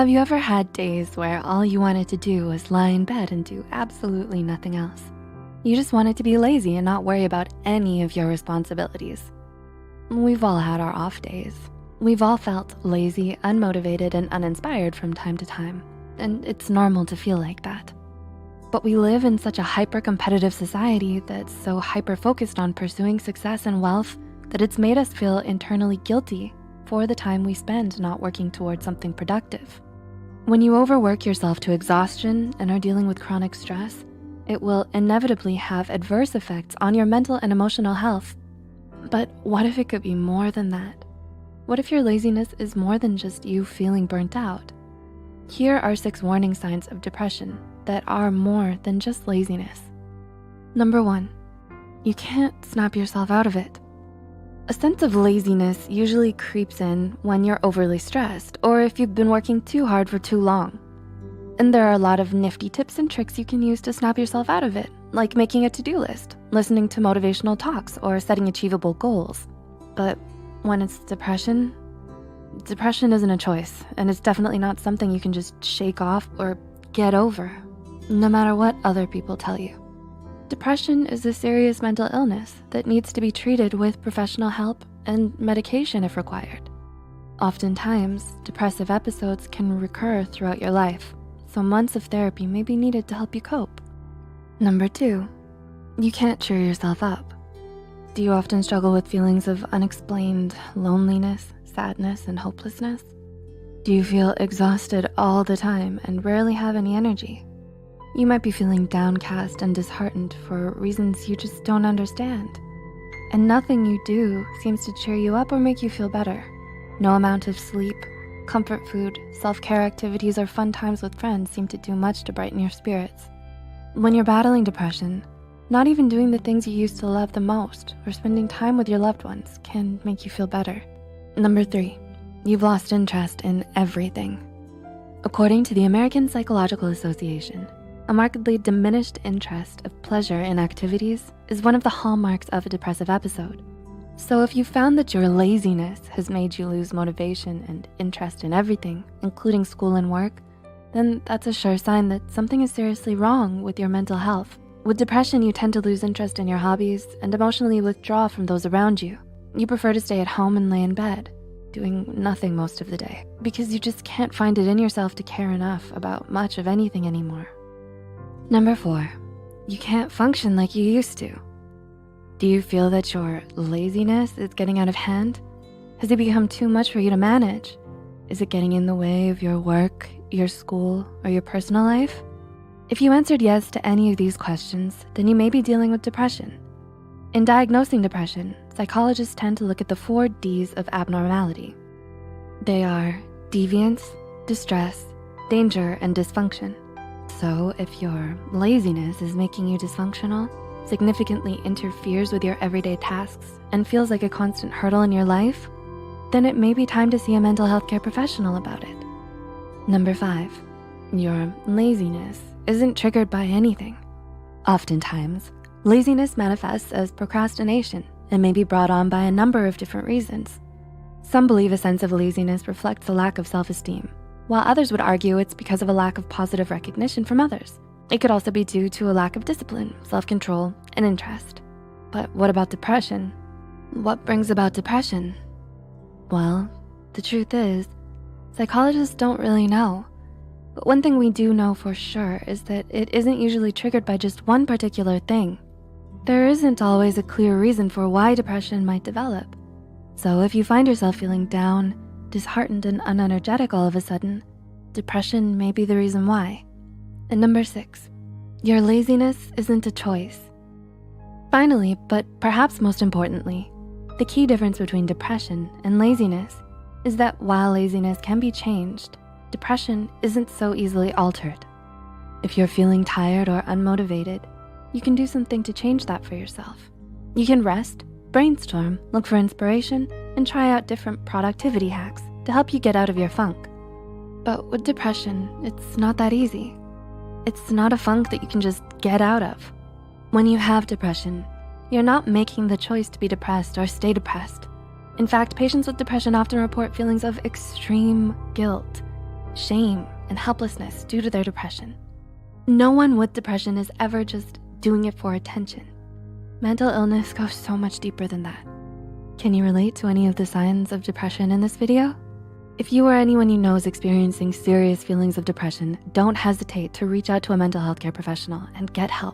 Have you ever had days where all you wanted to do was lie in bed and do absolutely nothing else? You just wanted to be lazy and not worry about any of your responsibilities. We've all had our off days. We've all felt lazy, unmotivated, and uninspired from time to time, and it's normal to feel like that. But we live in such a hyper-competitive society that's so hyper-focused on pursuing success and wealth that it's made us feel internally guilty for the time we spend not working towards something productive. When you overwork yourself to exhaustion and are dealing with chronic stress, it will inevitably have adverse effects on your mental and emotional health. But what if it could be more than that? What if your laziness is more than just you feeling burnt out? Here are 6 warning signs of depression that are more than just laziness. Number 1, you can't snap yourself out of it. A sense of laziness usually creeps in when you're overly stressed or if you've been working too hard for too long. And there are a lot of nifty tips and tricks you can use to snap yourself out of it, like making a to-do list, listening to motivational talks, or setting achievable goals. But when it's depression isn't a choice, and it's definitely not something you can just shake off or get over, no matter what other people tell you. Depression is a serious mental illness that needs to be treated with professional help and medication if required. Oftentimes, depressive episodes can recur throughout your life, so months of therapy may be needed to help you cope. Number 2, you can't cheer yourself up. Do you often struggle with feelings of unexplained loneliness, sadness, and hopelessness? Do you feel exhausted all the time and rarely have any energy? You might be feeling downcast and disheartened for reasons you just don't understand. And nothing you do seems to cheer you up or make you feel better. No amount of sleep, comfort food, self-care activities, or fun times with friends seem to do much to brighten your spirits. When you're battling depression, not even doing the things you used to love the most or spending time with your loved ones can make you feel better. Number 3, you've lost interest in everything. According to the American Psychological Association, a markedly diminished interest of pleasure in activities is one of the hallmarks of a depressive episode. So if you found that your laziness has made you lose motivation and interest in everything, including school and work, then that's a sure sign that something is seriously wrong with your mental health. With depression, you tend to lose interest in your hobbies and emotionally withdraw from those around you. You prefer to stay at home and lay in bed, doing nothing most of the day, because you just can't find it in yourself to care enough about much of anything anymore. Number 4, you can't function like you used to. Do you feel that your laziness is getting out of hand? Has it become too much for you to manage? Is it getting in the way of your work, your school, or your personal life? If you answered yes to any of these questions, then you may be dealing with depression. In diagnosing depression, psychologists tend to look at the 4 Ds of abnormality. They are deviance, distress, danger, and dysfunction. So if your laziness is making you dysfunctional, significantly interferes with your everyday tasks, and feels like a constant hurdle in your life, then it may be time to see a mental health care professional about it. Number 5, your laziness isn't triggered by anything. Oftentimes, laziness manifests as procrastination and may be brought on by a number of different reasons. Some believe a sense of laziness reflects a lack of self-esteem, while others would argue it's because of a lack of positive recognition from others. It could also be due to a lack of discipline, self-control, and interest. But what about depression? What brings about depression? Well, the truth is, psychologists don't really know. But one thing we do know for sure is that it isn't usually triggered by just one particular thing. There isn't always a clear reason for why depression might develop. So if you find yourself feeling down, disheartened, and unenergetic all of a sudden, depression may be the reason why. And number 6, your laziness isn't a choice. Finally, but perhaps most importantly, the key difference between depression and laziness is that while laziness can be changed, depression isn't so easily altered. If you're feeling tired or unmotivated, you can do something to change that for yourself. You can rest, brainstorm, look for inspiration, and try out different productivity hacks to help you get out of your funk. But with depression, it's not that easy. It's not a funk that you can just get out of. When you have depression, you're not making the choice to be depressed or stay depressed. In fact, patients with depression often report feelings of extreme guilt, shame, and helplessness due to their depression. No one with depression is ever just doing it for attention. Mental illness goes so much deeper than that. Can you relate to any of the signs of depression in this video? If you or anyone you know is experiencing serious feelings of depression, don't hesitate to reach out to a mental health care professional and get help.